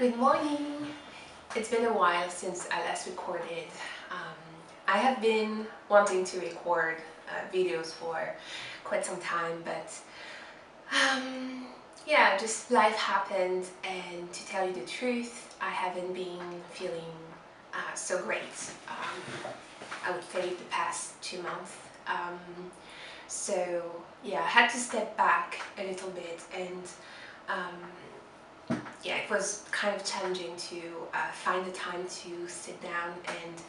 Good morning! It's been a while since I last recorded. I have been wanting to record videos for quite some time, but yeah, just life happened, and to tell you the truth, I haven't been feeling so great. I would say the past 2 months. So yeah, I had to step back a little bit, and yeah, it was kind of challenging to find the time to sit down and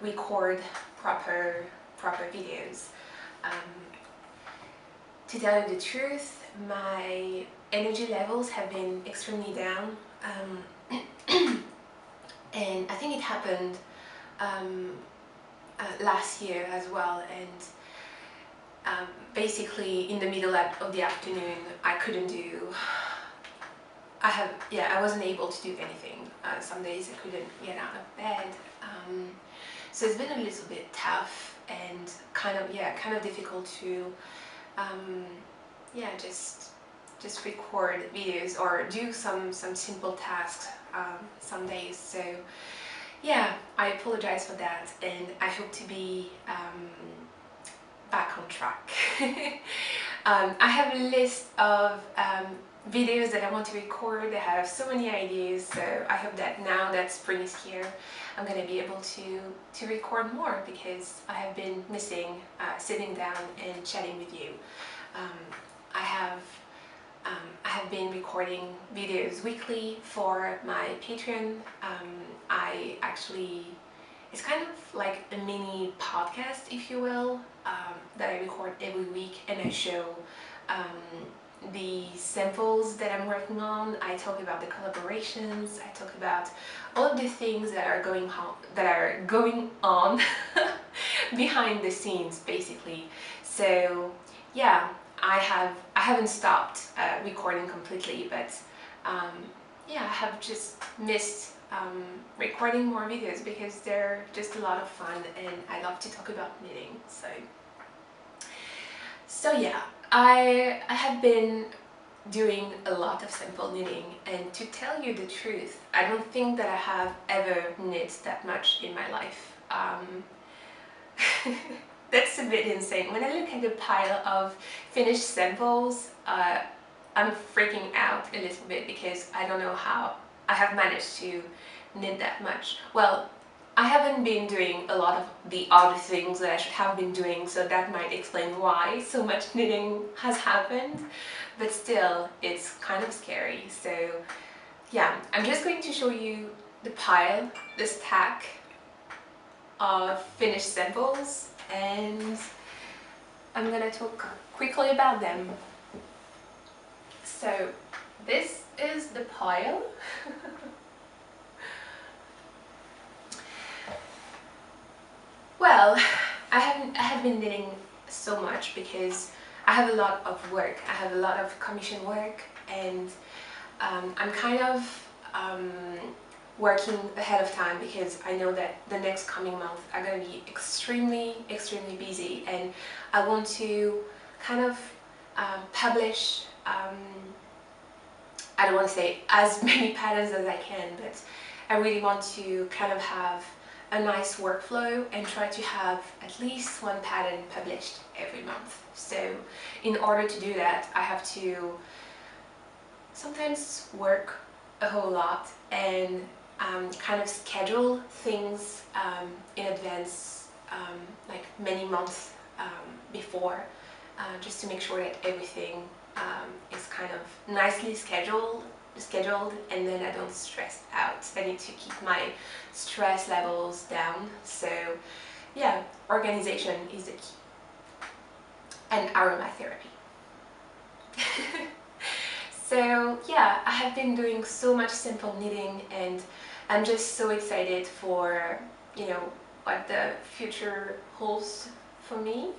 record proper videos. To tell you the truth, my energy levels have been extremely down, and I think it happened last year as well. And basically, in the middle of the afternoon, I couldn't do. I wasn't able to do anything. Some days I couldn't get out of bed. So it's been a little bit tough and kind of difficult to just record videos or do some simple tasks some days. So yeah, I apologize for that, and I hope to be back on track. I have a list of videos that I want to record. I have so many ideas, so I hope that now that spring is here, I'm going to be able to record more, because I have been missing sitting down and chatting with you. I have been recording videos weekly for my Patreon. It's kind of like a mini podcast, if you will, that I record every week, and I show the samples that I'm working on. I talk about the collaborations. I talk about all of the things that are going on behind the scenes, basically. So yeah, I haven't stopped recording completely, but yeah, I have just missed recording more videos because they're just a lot of fun, and I love to talk about knitting. So yeah, I have been doing a lot of simple knitting, and to tell you the truth, I don't think that I have ever knit that much in my life. That's a bit insane. When I look at the pile of finished samples, I'm freaking out a little bit, because I don't know how I have managed to knit that much. Well, I haven't been doing a lot of the other things that I should have been doing, so that might explain why so much knitting has happened, but still, it's kind of scary. So yeah, I'm just going to show you the pile, the stack of finished samples, and I'm gonna talk quickly about them. So this is the pile. Well, I have been knitting so much because I have a lot of work. I have a lot of commission work, and I'm kind of working ahead of time, because I know that the next coming months are going to be extremely busy, and I want to kind of publish, I don't want to say as many patterns as I can, but I really want to kind of have a nice workflow and try to have at least one pattern published every month. So in order to do that, I have to sometimes work a whole lot and kind of schedule things in advance, like many months before, just to make sure that everything is kind of nicely scheduled, and then I don't stress out. I need to keep my stress levels down. So yeah, organization is the key, and aromatherapy. So yeah, I have been doing so much simple knitting, and I'm just so excited for, you know, what the future holds for me.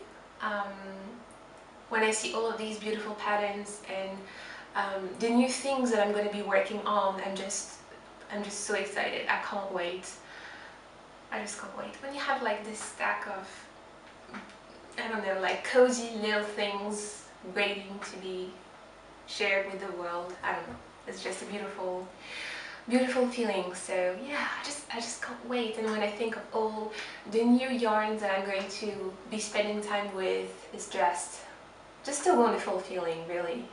When I see all of these beautiful patterns and the new things that I'm going to be working on, I'm just so excited. I can't wait. I just can't wait. When you have like this stack of, I don't know, like cozy little things waiting to be shared with the world, I don't know. It's just a beautiful beautiful feeling. So yeah, I just can't wait. And when I think of all the new yarns that I'm going to be spending time with, it's just a wonderful feeling, really.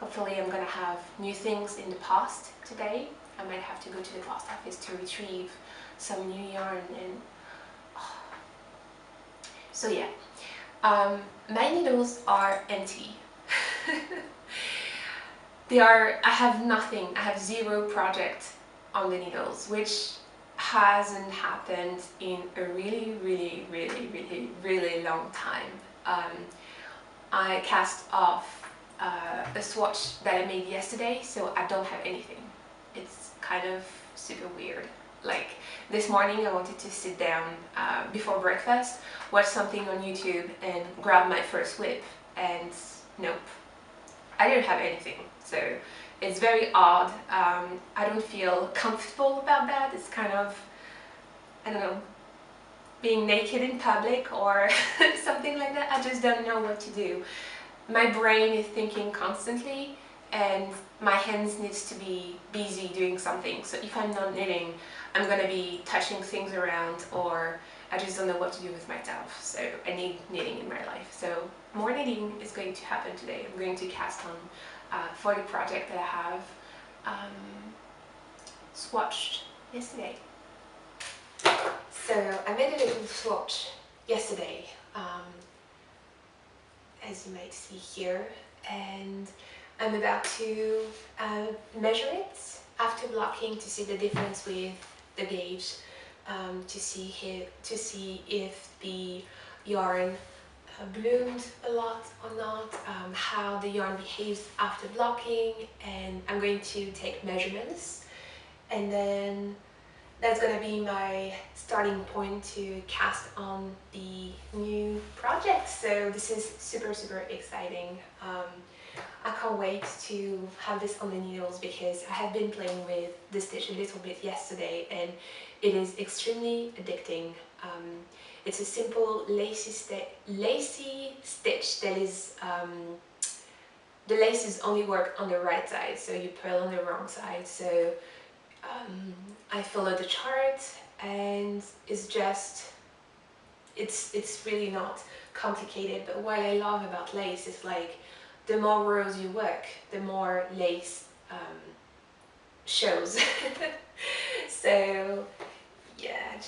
Hopefully I'm gonna have new things in the post today. I might have to go to the post office to retrieve some new yarn. And so yeah, my needles are empty. I have nothing, I have zero project on the needles, which hasn't happened in a really long time. I cast off a swatch that I made yesterday, so I don't have anything. It's kind of super weird. Like this morning I wanted to sit down before breakfast, watch something on YouTube and grab my first whip, and nope, I didn't have anything. So it's very odd. I don't feel comfortable about that. It's kind of, I don't know, being naked in public or something like that. I just don't know what to do. My brain is thinking constantly and my hands needs to be busy doing something. So if I'm not knitting, I'm gonna be touching things around, or I just don't know what to do with myself. So I need knitting in my life. So more knitting is going to happen today. I'm going to cast on for the project that I have swatched yesterday. So I made a little swatch yesterday, as you might see here, and I'm about to measure it after blocking to see the difference with the gauge, to see if the yarn bloomed a lot or not, how the yarn behaves after blocking, and I'm going to take measurements, and then that's going to be my starting point to cast on the new project. So this is super exciting. I can't wait to have this on the needles because I have been playing with the stitch a little bit yesterday and it is extremely addicting. It's a simple lacy stitch that is, the laces only work on the right side, so you purl on the wrong side. So I follow the chart and it's really not complicated. But what I love about lace is like the more rows you work, the more lace shows. So yeah,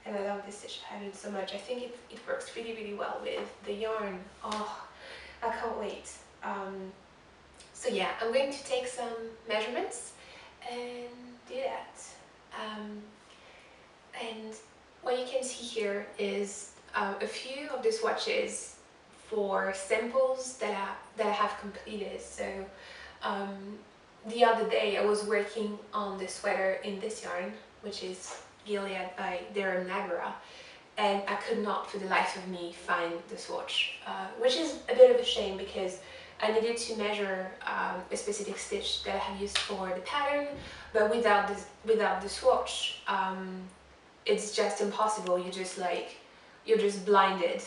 and I love this stitch pattern so much. I think it works really well with the yarn. Oh, I can't wait. So yeah, I'm going to take some measurements and do that. And what you can see here is a few of the swatches for samples that I have completed. So the other day I was working on the sweater in this yarn, which is Gilead by Darren Nagara, and I could not for the life of me find the swatch, which is a bit of a shame because I needed to measure a specific stitch that I have used for the pattern, but without the swatch, it's just impossible. You're just blinded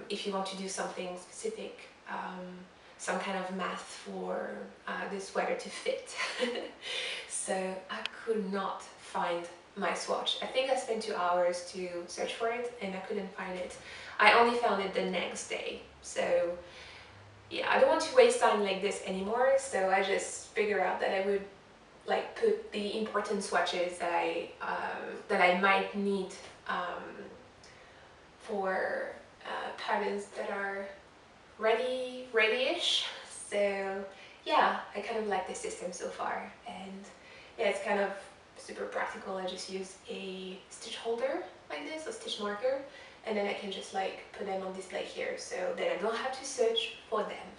if you want to do something specific, some kind of math for the sweater to fit. So I could not find my swatch. I think I spent 2 hours to search for it and I couldn't find it. I only found it the next day. So yeah, I don't want to waste time like this anymore, so I just figured out that I would like put the important swatches that I might need for patterns that are ready-ish. So yeah, I kind of like the system so far, and yeah, it's kind of super practical. I just use a stitch holder like this, a stitch marker, and then I can just like put them on display here, so that I don't have to search for them.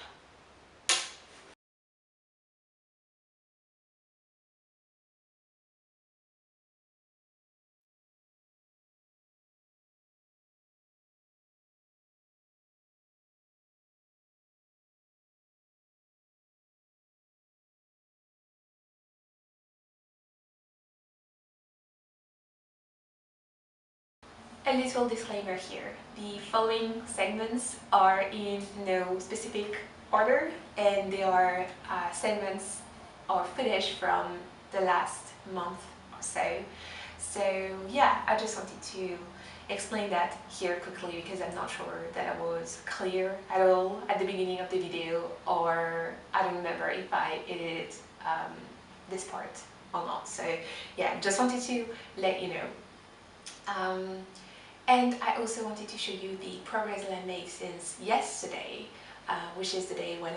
A little disclaimer here. The following segments are in no specific order, and they are segments or finish from the last month or so. So yeah, I just wanted to explain that here quickly because I'm not sure that I was clear at all at the beginning of the video, or I don't remember if I edited this part or not. So yeah, just wanted to let you know. And I also wanted to show you the progress that I made since yesterday, which is the day when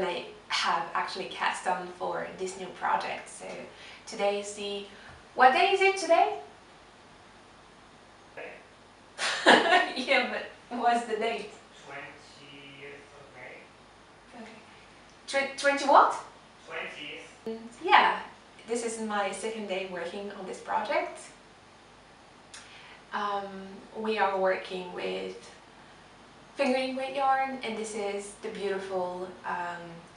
I have actually cast on for this new project. So today is the, what day is it today? Yeah, but what's the date? 20th of May. Okay. 20 what? 20th. Yeah, this is my second day working on this project. We are working with fingering weight yarn, and this is the beautiful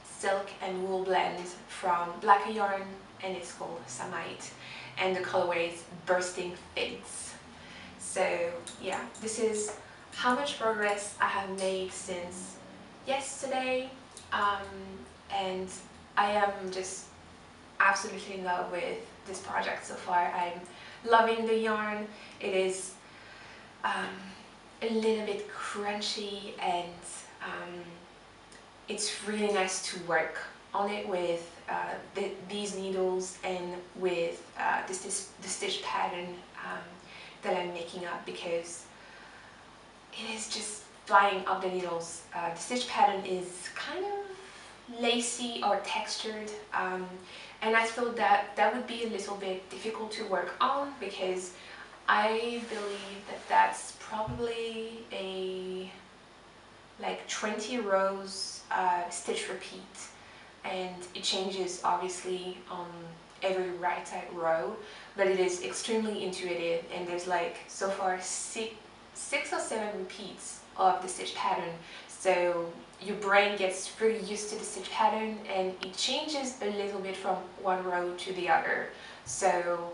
silk and wool blend from Black Yarn, and it's called Samite, and the colorway is Bursting Fins. So yeah, this is how much progress I have made since yesterday, and I am just absolutely in love with this project so far. I'm loving the yarn. It is a little bit crunchy, and it's really nice to work on it with these needles and with the stitch pattern that I'm making up, because it is just flying up the needles. The stitch pattern is kind of lacy or textured, and I thought that that would be a little bit difficult to work on, because I believe that that's probably a like 20 rows stitch repeat, and it changes obviously on every right side row, but it is extremely intuitive, and there's like so far six or seven repeats of the stitch pattern, so your brain gets pretty used to the stitch pattern, and it changes a little bit from one row to the other. So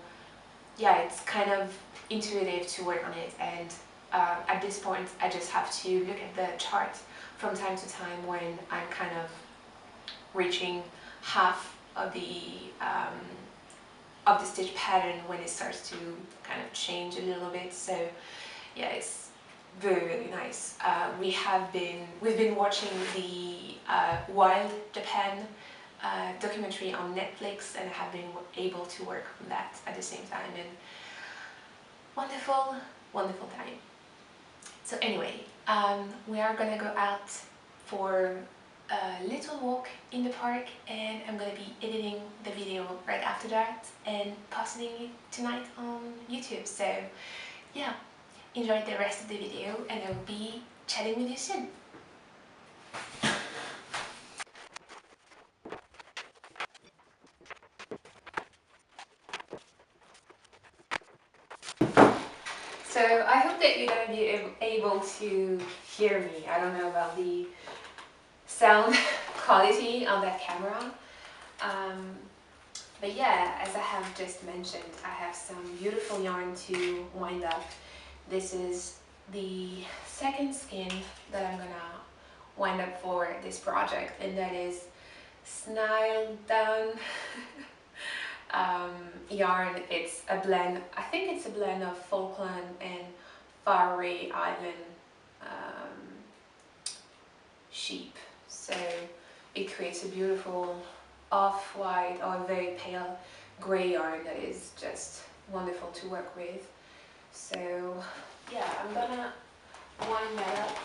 yeah, it's kind of intuitive to work on it, and at this point I just have to look at the chart from time to time when I'm kind of reaching half of the stitch pattern, when it starts to kind of change a little bit. So yeah, it's very nice. We've been watching the Wild Japan documentary on Netflix, and I have been able to work on that at the same time, and wonderful time. So anyway, we are gonna go out for a little walk in the park, and I'm gonna be editing the video right after that and posting it tonight on YouTube. So yeah, enjoy the rest of the video, and I will be chatting with you soon. So I hope that you're gonna be able to hear me. I don't know about the sound quality on that camera. But yeah, as I have just mentioned, I have some beautiful yarn to wind up. This is the second skein that I'm gonna wind up for this project, and that is Snile Down yarn. It's a blend, I think it's a blend of Falkland and Faroe Island sheep. So it creates a beautiful off-white or very pale grey yarn that is just wonderful to work with. So yeah, I'm gonna wind that up.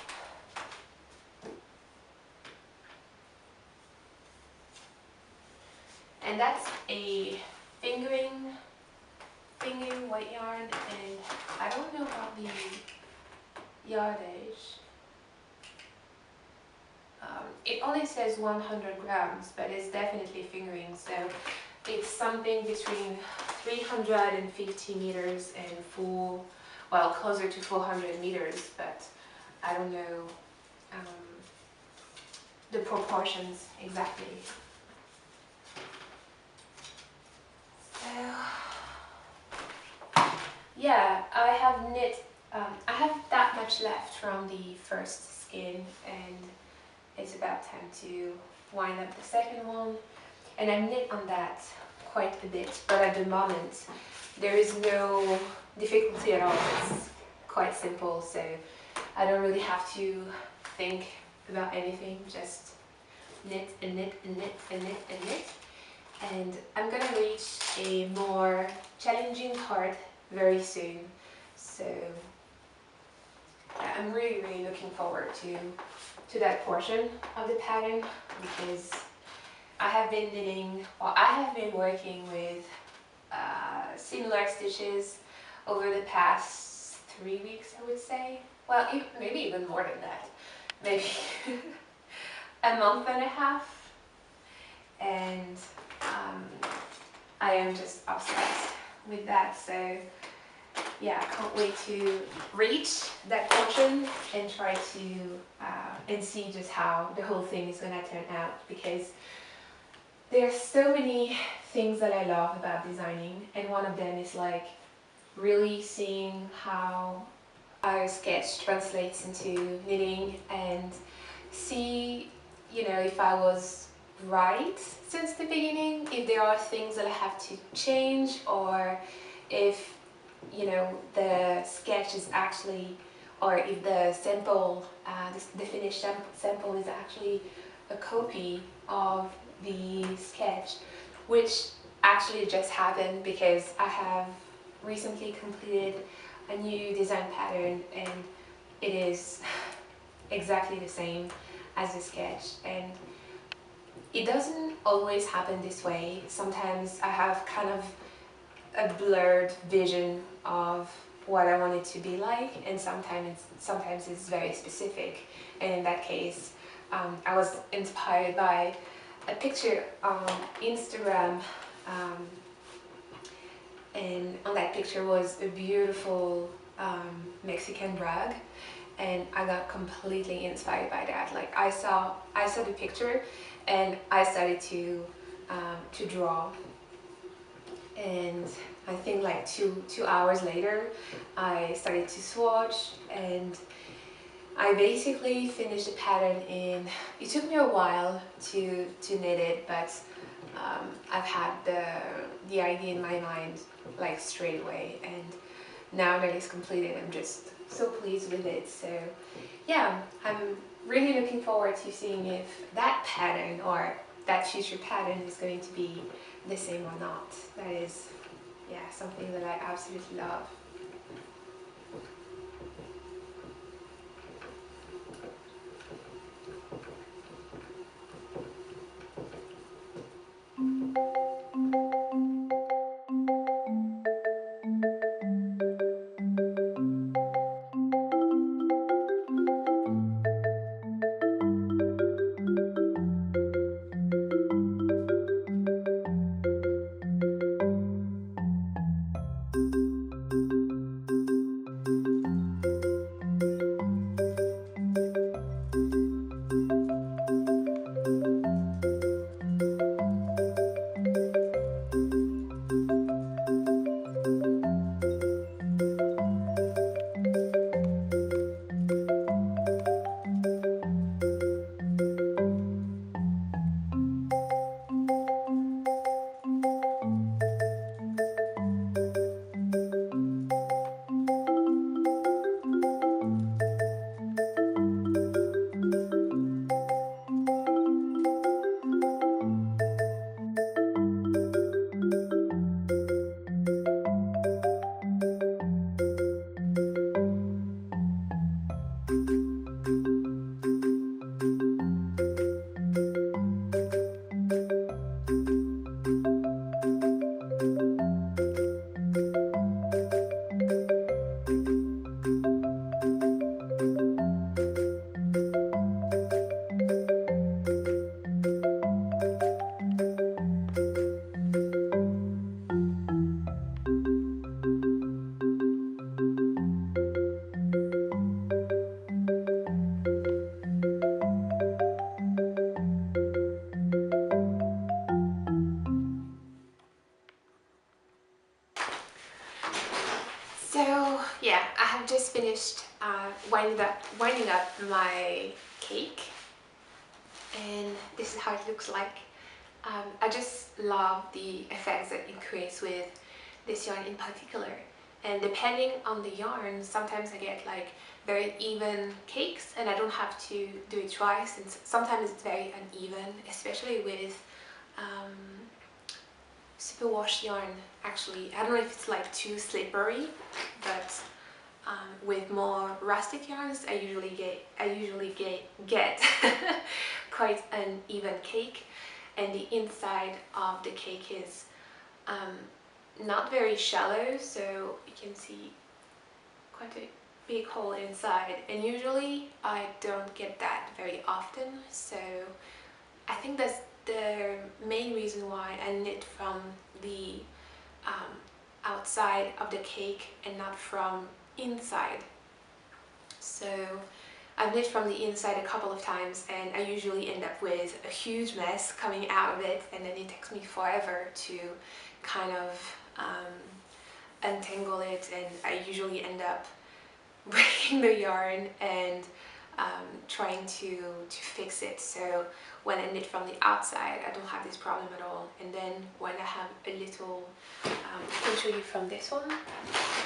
And that's a fingering white yarn, and I don't know about the yardage. It only says 100 grams, but it's definitely fingering, so it's something between 350 meters and closer to 400 meters, but I don't know the proportions exactly. So yeah, I have that much left from the first skein, and it's about time to wind up the second one. and I knit on that quite a bit, but at the moment there is no difficulty at all. It's quite simple, so I don't really have to think about anything, just knit and knit and knit and knit and knit. And I'm gonna reach a more challenging part very soon, so I'm really looking forward to that portion of the pattern, because I have been knitting, or I have been working with similar stitches over the past 3 weeks, I would say. Well, maybe even more than that. Maybe a month and a half. And I am just obsessed with that. So yeah, I can't wait to reach that portion and try to and see just how the whole thing is gonna turn out, because there's so many things that I love about designing, and one of them is like really seeing how a sketch translates into knitting, and see, you know, if I was right since the beginning, if there are things that I have to change, or if, you know, the sketch is actually, or if the sample, the finished sample is actually a copy of the sketch, which actually just happened because I have recently completed a new design pattern, and it is exactly the same as the sketch. And it doesn't always happen this way. Sometimes I have kind of a blurred vision of what I want it to be like, and sometimes it's very specific. And in that case, I was inspired by a picture on Instagram, and on that picture was a beautiful Mexican rug, and I got completely inspired by that. Like I saw the picture, and I started to draw. And I think like two hours later, I started to swatch, and I basically finished the pattern in. It took me a while to knit it, but I've had the idea in my mind like straight away, and now that it's completed, I'm just so pleased with it. So yeah, I'm really looking forward to seeing if that pattern or that future pattern is going to be the same or not. That is, yeah, something that I absolutely love. So yeah, I have just finished winding up my cake, and this is how it looks like I just love the effects that it creates with this yarn in particular. And depending on the yarn, sometimes I get like very even cakes and I don't have to do it twice, and sometimes it's very uneven, especially with superwash yarn. Actually, I don't know if it's like too slippery, but with more rustic yarns I usually get quite an even cake, and the inside of the cake is not very shallow, so you can see quite a big hole inside, and usually I don't get that very often, so I think that's the main reason why I knit from the outside of the cake and not from inside. So I've knit from the inside a couple of times and I usually end up with a huge mess coming out of it, and then it takes me forever to kind of untangle it, and I usually end up breaking the yarn and trying to fix it. So when I knit from the outside I don't have this problem at all, and then when I have a little, I can show you from this one,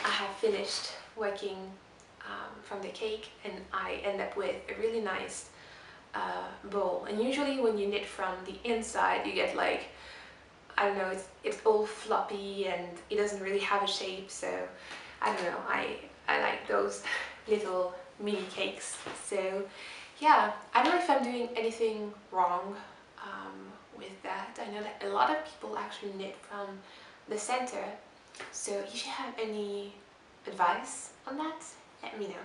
I have finished working from the cake and I end up with a really nice bowl. And usually when you knit from the inside you get like, I don't know, it's all floppy and it doesn't really have a shape, so I don't know, I like those little mini cakes. So yeah, I don't know if I'm doing anything wrong with that. I know that a lot of people actually knit from the center, so if you have any advice on that, let me know.